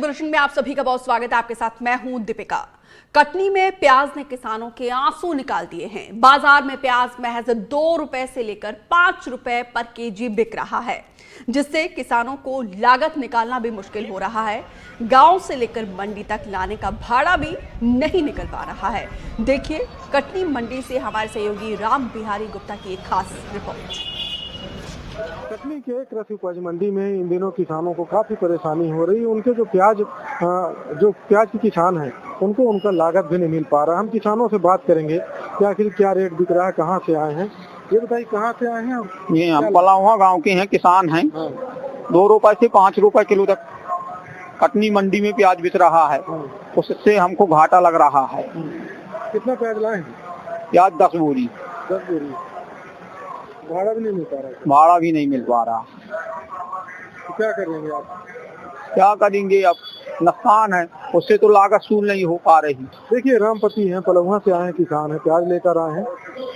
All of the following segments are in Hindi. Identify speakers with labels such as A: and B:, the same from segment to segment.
A: बुलेटिन में आप सभी का बहुत स्वागत है। आपके साथ मैं हूं दीपिका। कटनी में प्याज ने किसानों के आंसू निकाल दिए हैं। बाजार में प्याज महज 2 रुपए से लेकर 5 रुपए पर केजी बिक रहा है, जिससे किसानों को लागत निकालना भी मुश्किल हो रहा है। गांव से लेकर मंडी तक लाने का भाड़ा भी नहीं निकल पा रहा है। देखिए कटनी मंडी से हमारे सहयोगी राम बिहारी गुप्ता की एक खास रिपोर्ट।
B: कटनी के कृषि उपज मंडी में इन दिनों किसानों को काफी परेशानी हो रही है। उनके जो प्याज के किसान हैं उनको उनका लागत भी नहीं मिल पा रहा। हम किसानों से बात करेंगे कि आखिर क्या रेट बिक रहा है, कहाँ से आए हैं, ये बताइए कहाँ से आए हैं।
C: ये हम पलावा गांव के हैं, किसान हैं। 2 रुपए से 5 रुपए किलो तक कटनी मंडी में प्याज बिक रहा है। उससे हमको घाटा लग रहा है।
B: कितना प्याज लाए हैं?
C: प्याज 10 बोरी।
B: 10 बोरी। भाड़ा भी नहीं मिल पा रहा।
C: भाड़ा भी नहीं मिल पा रहा।
B: तो क्या करेंगे आप?
C: क्या करेंगे, अब नुकसान है, उससे तो लागत सूल नहीं हो पा रही।
B: देखिए रामपति हैं, पलहुआ से आए हैं, किसान है, प्याज लेकर आए हैं,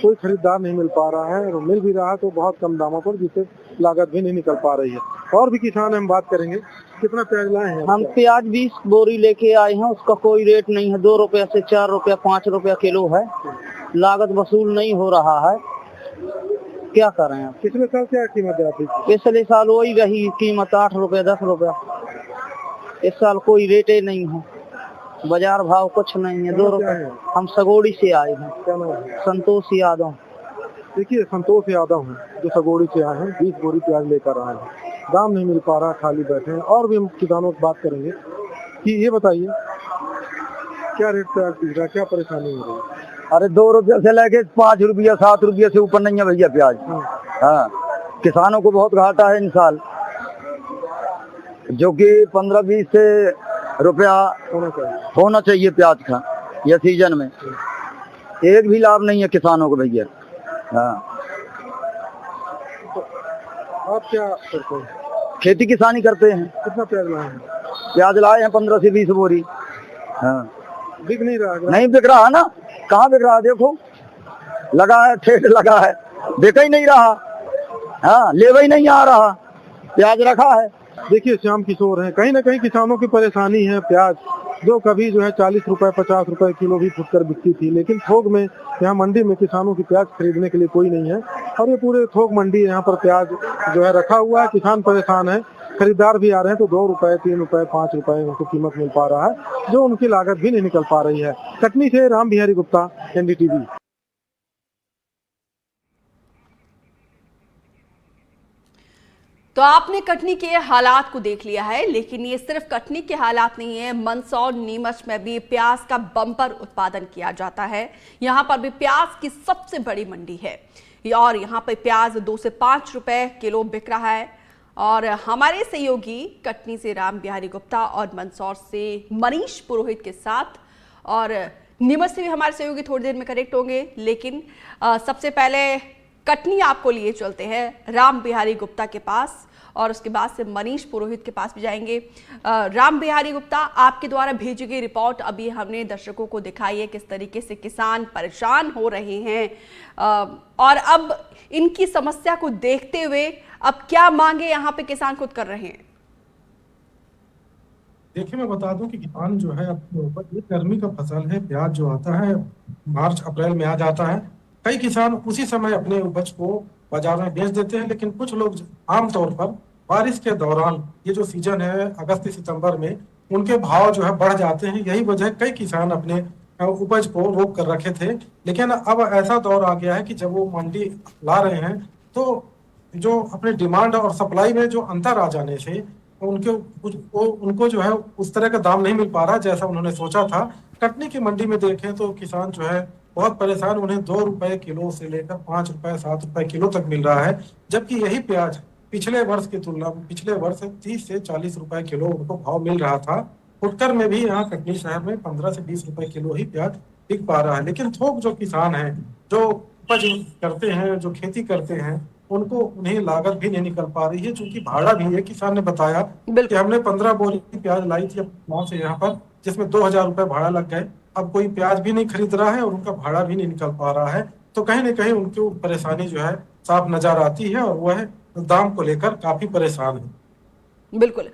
B: कोई खरीदार नहीं मिल पा रहा है और मिल भी रहा है तो बहुत कम दामों पर, जिससे लागत भी नहीं निकल पा रही है। और भी किसान है, हम बात करेंगे। कितना प्याज लाए हैं?
D: हम प्याज 20 बोरी लेके आए हैं। उसका कोई रेट नहीं है। 2 रुपया से 4 रुपया 5 रुपया किलो है। लागत वसूल नहीं हो रहा है। क्या करें आप?
B: पिछले साल क्या कीमत है आपकी?
D: पिछले साल वही रही कीमत 8 रुपया 10 रुपया। इस साल कोई रेट ही नहीं है। बाजार भाव कुछ नहीं है। 2 रुपया। हम सगोड़ी से आए हैं।
B: क्या नाम है?
D: संतोष यादव।
B: देखिए संतोष यादव हैं जो सगोड़ी से आए हैं, 20 बोरी प्याज लेकर आए हैं। दाम नहीं मिल पा रहा, खाली बैठे हैं। और भी हम किसानों से बात करेंगे कि ये बताइए क्या रेट प्याज बिक रहा है, क्या परेशानी हो रही है?
E: अरे 2 रुपया से लेके 5 रुपया 7 रुपया से ऊपर नहीं है भैया प्याज। हाँ, किसानों को बहुत घाटा है इन साल, जो कि 15-20 से रुपया होना चाहिए प्याज का यह सीजन में। एक भी लाभ नहीं है किसानों को भैया। हाँ,
B: तो आप क्या करते हैं?
E: खेती किसानी करते हैं।
B: कितना प्याज लाए हैं?
E: प्याज लाए हैं 15 से 20 बोरी। हाँ,
B: बिक नहीं रहा?
E: नहीं बिक रहा ना। कहाँ बिक रहा? देखो लगा है, ठेठ लगा है, बिक ही नहीं रहा। हाँ, लेवा ही नहीं आ रहा, प्याज रखा है।
B: देखिए श्याम किशोर हैं, कहीं ना कहीं किसानों की परेशानी है। प्याज जो कभी जो है 40 रुपए 50 रुपए किलो भी फुटकर बिकती थी, लेकिन थोक में यहाँ मंडी में किसानों की प्याज खरीदने के लिए कोई नहीं है। और ये पूरे थोक मंडी यहाँ पर प्याज जो है रखा हुआ है। किसान परेशान है, खरीदार भी आ रहे हैं तो 2 रुपए 3 रुपए 5 रुपए उनको कीमत मिल पा रहा है, जो उनकी लागत भी नहीं निकल पा रही है। कटनी से राम बिहारी गुप्ता, NDTV।
A: तो आपने कटनी के हालात को देख लिया है, लेकिन ये सिर्फ कटनी के हालात नहीं है। मंदसौर नीमच में भी प्याज का बम्पर उत्पादन किया जाता है। यहाँ पर भी प्याज की सबसे बड़ी मंडी है और यहाँ पर प्याज 2 से 5 रुपए किलो बिक रहा है। और हमारे सहयोगी कटनी से राम बिहारी गुप्ता और मंदसौर से मनीष पुरोहित के साथ, और नीमच से भी हमारे सहयोगी थोड़ी देर में कनेक्ट होंगे। लेकिन सबसे पहले कटनी आपको लिए चलते हैं राम बिहारी गुप्ता के पास, और उसके बाद से मनीष पुरोहित के पास भी जाएंगे। राम बिहारी गुप्ता, आपके द्वारा भेजी गई रिपोर्ट अभी हमने दर्शकों को दिखाई है, किस तरीके से किसान परेशान हो रहे हैं और अब इनकी समस्या को देखते हुए अब क्या मांगे यहाँ पे किसान खुद कर रहे हैं।
F: देखिए मैं बता दूं कि किसान जो है अपने ऊपर, ये गर्मी का फसल है, प्याज जो आता है मार्च अप्रैल में आ जाता है। कई किसान उसी समय अपने उपज को बाजार में बेच देते हैं, लेकिन कुछ लोग आमतौर पर बारिश के दौरान, ये जो सीजन है अगस्त सितंबर में, उनके भाव जो है बढ़ जाते हैं। यही वजह कई किसान अपने उपज को रोक कर रखे थे, लेकिन अब ऐसा दौर आ गया है कि जब वो मंडी ला रहे हैं तो जो अपने डिमांड और सप्लाई में जो अंतर आ जाने से उनको जो है उस तरह का दाम नहीं मिल पा रहा जैसा उन्होंने सोचा था। कटनी की मंडी में देखें तो किसान जो है बहुत परेशान, उन्हें 2 रुपए किलो से लेकर 5 रुपए 7 रुपए किलो तक मिल रहा है, जबकि यही प्याज पिछले वर्ष की तुलना में पिछले वर्ष 30 से 40 रुपए किलो उनको भाव मिल रहा था। फुटकर में भी यहाँ कटनी शहर में 15 से 20 रुपए किलो ही प्याज बिक पा रहा है। लेकिन थोक जो किसान हैं, जो उपज करते हैं, जो खेती करते हैं, उनको उन्हें लागत भी नहीं निकल पा रही है, क्योंकि भाड़ा भी है। किसान ने बताया कि हमने 15 बोरी प्याज लाई थी गाँव से यहाँ पर, जिसमें 2000 रुपए भाड़ा लग गए। अब कोई प्याज भी नहीं खरीद रहा है और उनका भाड़ा भी नहीं निकल पा रहा है। तो कहीं ना कहीं उनकी परेशानी जो है साफ नजर आती है और वह दाम को लेकर काफी परेशान है।
A: बिल्कुल।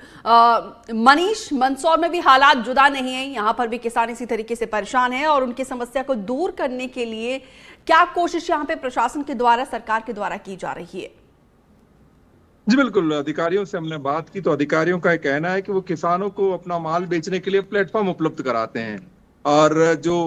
A: मनीष, मंदसौर में भी हालात जुदा नहीं है, यहाँ पर भी किसान इसी तरीके से परेशान हैं और उनकी समस्या को दूर करने के लिए क्या कोशिश यहाँ पे प्रशासन के द्वारा, सरकार के द्वारा की जा रही है?
G: जी बिल्कुल, अधिकारियों से हमने बात की तो अधिकारियों का कहना है कि वो किसानों को अपना माल बेचने के लिए प्लेटफॉर्म उपलब्ध कराते हैं और जो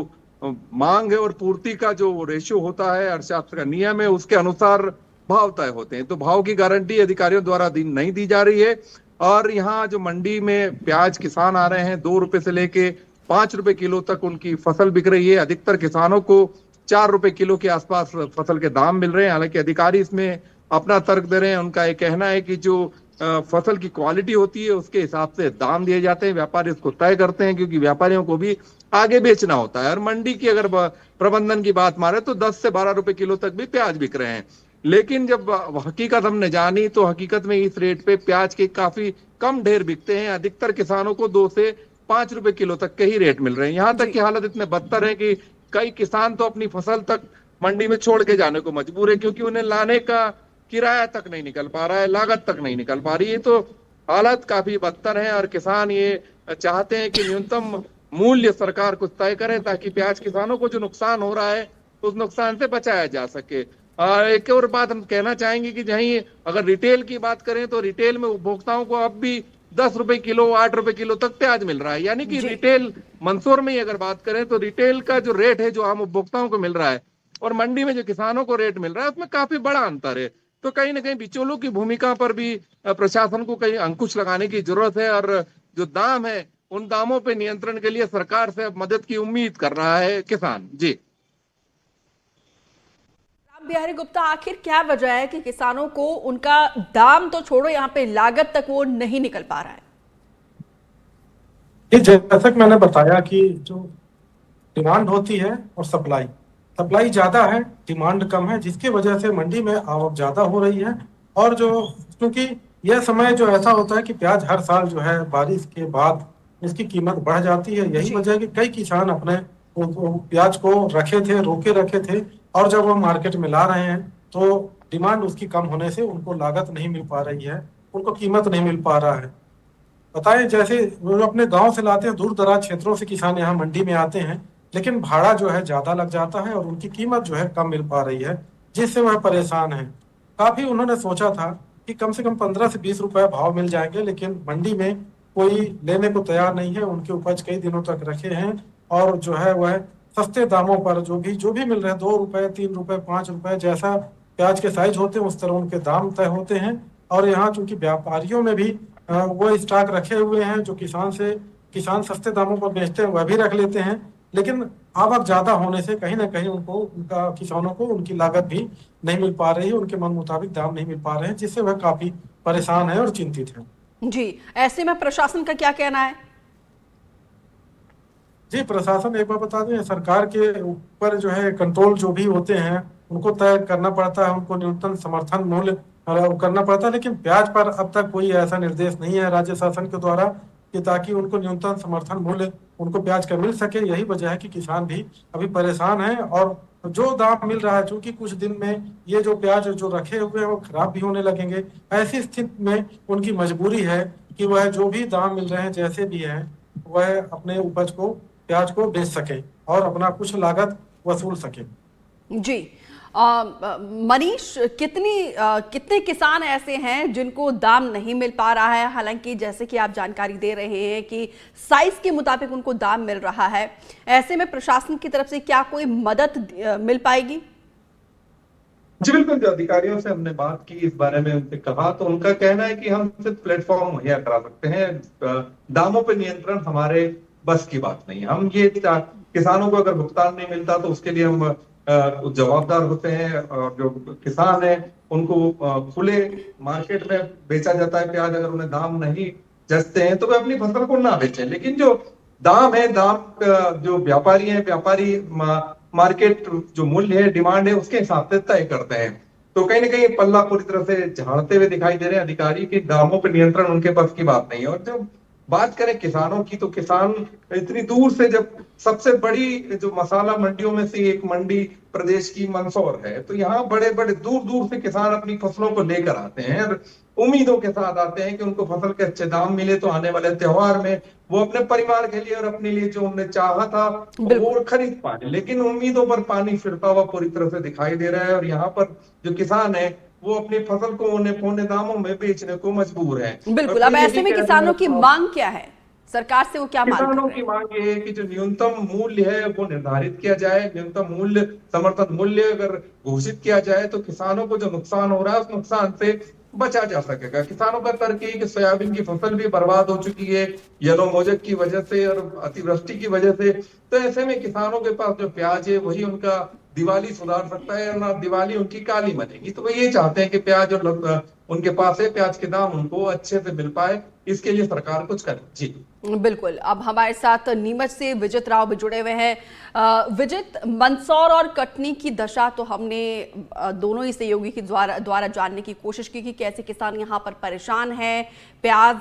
G: मांग है और पूर्ति का जो रेशियो होता है, अर्थशास्त्र का नियम है, उसके अनुसार भाव तय होते हैं। तो भाव की गारंटी अधिकारियों द्वारा नहीं दी जा रही है। और यहाँ जो मंडी में प्याज किसान आ रहे हैं, 2 रुपए से लेके 5 रुपए किलो तक उनकी फसल बिक रही है। अधिकतर किसानों को 4 रुपए किलो के आसपास फसल के दाम मिल रहे हैं। हालांकि अधिकारी इसमें अपना तर्क दे रहे हैं। उनका ये कहना है कि जो फसल की क्वालिटी होती है उसके हिसाब से दाम दिए जाते हैं, व्यापारी उसको तय करते हैं, क्योंकि व्यापारियों को भी आगे बेचना होता है। और मंडी की अगर प्रबंधन की बात मारे तो 10 से 12 रुपए किलो तक भी प्याज बिक रहे हैं। लेकिन जब हकीकत हमने जानी तो हकीकत में इस रेट पे प्याज के काफी कम ढेर बिकते हैं। अधिकतर किसानों को 2 से 5 रुपए किलो तक के ही रेट मिल रहे हैं। यहाँ तक की हालत इतने बदतर है कि कई किसान तो अपनी फसल तक मंडी में छोड़ के जाने को मजबूर है, क्योंकि उन्हें लाने का किराया तक नहीं निकल पा रहा है, लागत तक नहीं निकल पा रही है। तो हालत काफी बदतर है और किसान ये चाहते हैं कि न्यूनतम मूल्य सरकार कुछ तय करे, ताकि प्याज किसानों को जो नुकसान हो रहा है उस नुकसान से बचाया जा सके। और एक और बात हम कहना चाहेंगे कि जहीं अगर रिटेल की बात करें तो रिटेल में उपभोक्ताओं को अब भी 10 रुपए किलो, 8 रुपए किलो तक प्याज मिल रहा है। यानी कि रिटेल मंदसौर में ही अगर बात करें तो रिटेल का जो रेट है, जो आम उपभोक्ताओं को मिल रहा है, और मंडी में जो किसानों को रेट मिल रहा है, उसमें काफी बड़ा अंतर है। तो कहीं ना कहीं बिचौलों की भूमिका पर भी प्रशासन को कहीं अंकुश लगाने की जरूरत है। और जो दाम है, उन दामों पे नियंत्रण के लिए सरकार से मदद की उम्मीद कर रहा है किसान। जी
A: बिहारी गुप्ता, आखिर क्या वजह है कि किसानों को उनका दाम तो छोड़ो, यहाँ पे लागत तक वो नहीं निकल पा रहा है?
F: जैसा कि मैंने बताया कि जो डिमांड होती है और सप्लाई ज्यादा है, डिमांड कम है, जिसकी वजह से मंडी में आवक ज्यादा हो रही है। और जो क्योंकि यह समय जो ऐसा होता है कि प्याज हर साल जो है बारिश के बाद इसकी कीमत बढ़ जाती है। यही वजह है कि कई किसान अपने प्याज को रोके रखे थे, और जब वो मार्केट में ला रहे हैं तो डिमांड उसकी कम होने से उनको लागत नहीं मिल पा रही है, उनको कीमत नहीं मिल पा रहा है। बताएं, जैसे वो अपने गांव से लाते हैं, दूर दराज क्षेत्रों से किसान यहाँ मंडी में आते हैं, लेकिन भाड़ा जो है ज्यादा लग जाता है और उनकी कीमत जो है कम मिल पा रही है, जिससे वह परेशान है। काफी उन्होंने सोचा था कि कम से कम 15 से 20 रुपए भाव मिल जाएंगे, लेकिन मंडी में कोई लेने को तैयार नहीं है। उनके उपज कई दिनों तक रखे हैं और जो है वह सस्ते दामों पर जो भी मिल रहे हैं, 2 रुपए, 3 रुपए, 5 रुपए, जैसा प्याज के साइज होते हैं उस तरह उनके दाम तय होते हैं। और यहाँ चूंकि व्यापारियों में भी वो स्टॉक रखे हुए हैं, जो किसान सस्ते दामों पर बेचते हैं वह भी रख लेते हैं, लेकिन आवक ज्यादा होने से कहीं ना कहीं किसानों को उनकी लागत भी नहीं मिल पा रही है, उनके मन मुताबिक दाम नहीं मिल पा रहे हैं, जिससे वह काफी परेशान है और चिंतित है।
A: जी, ऐसे में प्रशासन का क्या कहना है?
F: जी, प्रशासन, एक बार बता दें, सरकार के ऊपर जो है कंट्रोल जो भी होते हैं उनको तय करना पड़ता है, उनको न्यूनतम समर्थन मूल्य करना पड़ता है, लेकिन प्याज पर अब तक कोई ऐसा निर्देश नहीं है राज्य शासन के द्वारा कि ताकि उनको न्यूनतम समर्थन मूल्य उनको प्याज का मिल सके। यही वजह है कि किसान भी अभी परेशान है और जो दाम मिल रहा है, चूंकि कुछ दिन में ये जो प्याज जो रखे हुए हैं वो खराब भी होने लगेंगे। ऐसी स्थिति में उनकी मजबूरी है कि वह जो भी दाम मिल रहे हैं, जैसे भी है, वह अपने उपज को, प्याज को बेच सके और अपना कुछ लागत वसूल सके।
A: जी, मनीष, कितने किसान ऐसे हैं जिनको दाम नहीं मिल पा रहा है? हालांकि जैसे कि आप जानकारी दे रहे हैं कि साइज के मुताबिक उनको दाम मिल रहा है, ऐसे में प्रशासन की तरफ से क्या कोई मदद मिल पाएगी?
G: जी बिल्कुल, जो अधिकारियों से हमने बात की इस बारे में, उनसे कहा तो उनका कहना है कि हम सिर्फ प्लेटफॉर्म मुहैया करा सकते हैं, दामों पर नियंत्रण हमारे बस की बात नहीं है। हम ये किसानों को अगर भुगतान नहीं मिलता तो उसके लिए हम जवाबदार होते हैं, और जो किसान है उनको खुले मार्केट में बेचा जाता है प्याज। अगर उन्हें दाम नहीं जचते हैं तो वे अपनी फसल को ना बेचें, लेकिन जो दाम है, जो व्यापारी है, व्यापारी मार्केट जो मूल्य है, डिमांड है, उसके हिसाब से तय करते हैं। तो कहीं ना कहीं पल्ला पूरी तरह से झाड़ते हुए दिखाई दे रहे हैं अधिकारी की दामों पर नियंत्रण उनके बस की बात नहीं है। और जो बात करें किसानों की, तो किसान इतनी दूर से, जब सबसे बड़ी जो मसाला मंडियों में से एक मंडी प्रदेश की मंदसौर है, तो यहाँ बड़े बड़े दूर दूर से किसान अपनी फसलों को लेकर आते हैं और उम्मीदों के साथ आते हैं कि उनको फसल के अच्छे दाम मिले तो आने वाले त्योहार में वो अपने परिवार के लिए और अपने लिए जो उन्हें चाहा था वो खरीद पाए। लेकिन उम्मीदों पर पानी फिरता हुआ पूरी तरह से दिखाई दे रहा है और यहाँ पर जो किसान है वो अपनी फसल को औने पौने दामों में बेचने को मजबूर है।
A: बिल्कुल। अब ऐसे में किसानों की मांग क्या है, सरकार से वो क्या मांग कर
G: किसानों
A: रहे
G: की
A: हैं?
G: मांग ये है कि जो न्यूनतम मूल्य है वो निर्धारित किया जाए। न्यूनतम मूल्य, समर्थन मूल्य अगर घोषित किया जाए तो किसानों को जो नुकसान हो रहा है उस नुकसान से बचा जा सकेगा। किसानों का तर्क है कि सोयाबीन की फसल भी बर्बाद हो चुकी है येलो मोजेक की वजह से और अतिवृष्टि की वजह से। तो ऐसे में किसानों के पास जो प्याज है वही उनका दिवाली सुधार सकता है, ना दिवाली उनकी काली बनेगी। तो वो ये चाहते हैं कि प्याज और उनके पास है, प्याज के दाम उनको अच्छे से मिल पाए, इसके लिए सरकार कुछ करे। जी
A: बिल्कुल। अब हमारे साथ नीमच से विजित राव भी जुड़े हुए हैं। विजित, मंदसौर और कटनी की दशा तो हमने दोनों ही सहयोगी के द्वारा जानने की कोशिश की कि कैसे किसान यहाँ पर परेशान हैं। प्याज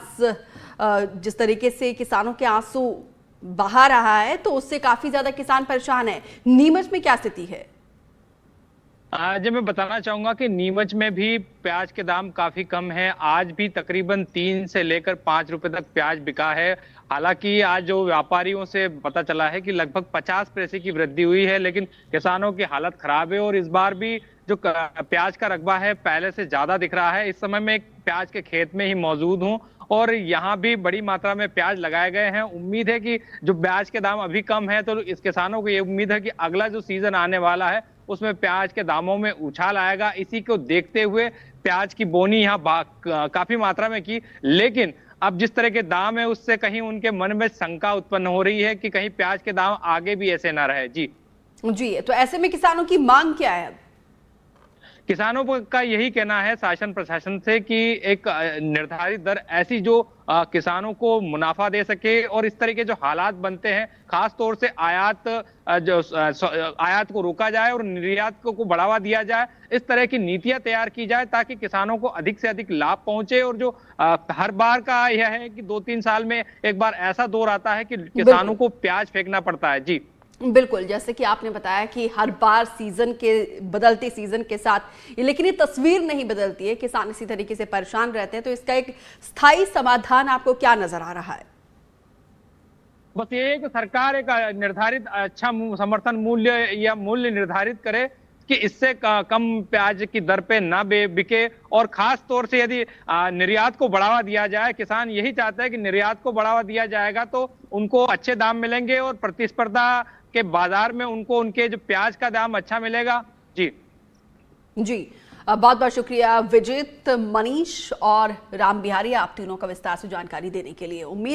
A: जिस तरीके से किसानों के आंसू बहा रहा है तो उससे काफी ज्यादा किसान परेशान है। नीमच में क्या स्थिति है?
H: आज मैं बताना चाहूंगा कि नीमच में भी प्याज के दाम काफी कम है। आज भी तकरीबन 3 से लेकर 5 रुपए तक प्याज बिका है। हालांकि आज जो व्यापारियों से पता चला है कि लगभग 50 पैसे की वृद्धि हुई है, लेकिन किसानों की हालत खराब है और इस बार भी जो प्याज का रकबा है पहले से ज्यादा दिख रहा है। इस समय मैं एक प्याज के खेत में ही मौजूद हूँ और यहाँ भी बड़ी मात्रा में प्याज लगाए गए हैं। उम्मीद है कि जो प्याज के दाम अभी कम है तो इस किसानों को ये उम्मीद है कि अगला जो सीजन आने वाला है उसमें प्याज के दामों में उछाल आएगा। इसी को देखते हुए प्याज की बोनी यहाँ काफी मात्रा में की, लेकिन अब जिस तरह के दाम है उससे कहीं उनके मन में शंका उत्पन्न हो रही है कि कहीं प्याज के दाम आगे भी ऐसे ना रहे। जी
A: तो ऐसे में किसानों की मांग क्या है?
H: किसानों का यही कहना है शासन प्रशासन से कि एक निर्धारित दर ऐसी जो किसानों को मुनाफा दे सके और इस तरह के जो हालात बनते हैं, खास तौर से आयात को रोका जाए और निर्यात को बढ़ावा दिया जाए। इस तरह की नीतियां तैयार की जाए ताकि किसानों को अधिक से अधिक लाभ पहुंचे। और जो हर बार का यह है कि 2-3 साल में एक बार ऐसा दौर आता है कि किसानों को प्याज फेंकना पड़ता है। जी
A: बिल्कुल, जैसे कि आपने बताया कि हर बार बदलते सीजन के साथ, लेकिन ये तस्वीर नहीं बदलती है, किसान इसी तरीके से परेशान रहते हैं। तो इसका एक स्थायी समाधान आपको क्या नजर आ रहा है?
H: बस ये कि सरकार एक निर्धारित अच्छा समर्थन मूल्य या मूल्य निर्धारित करे कि इससे कम प्याज की दर पे ना बिके और खास तौर से यदि निर्यात को बढ़ावा दिया जाए। किसान यही चाहता है कि निर्यात को बढ़ावा दिया जाएगा तो उनको अच्छे दाम मिलेंगे और प्रतिस्पर्धा के बाजार में उनको उनके जो प्याज का दाम अच्छा मिलेगा। जी
A: बहुत बहुत शुक्रिया विजित, मनीष और राम बिहारी, आप तीनों का विस्तार से जानकारी देने के लिए। उम्मीद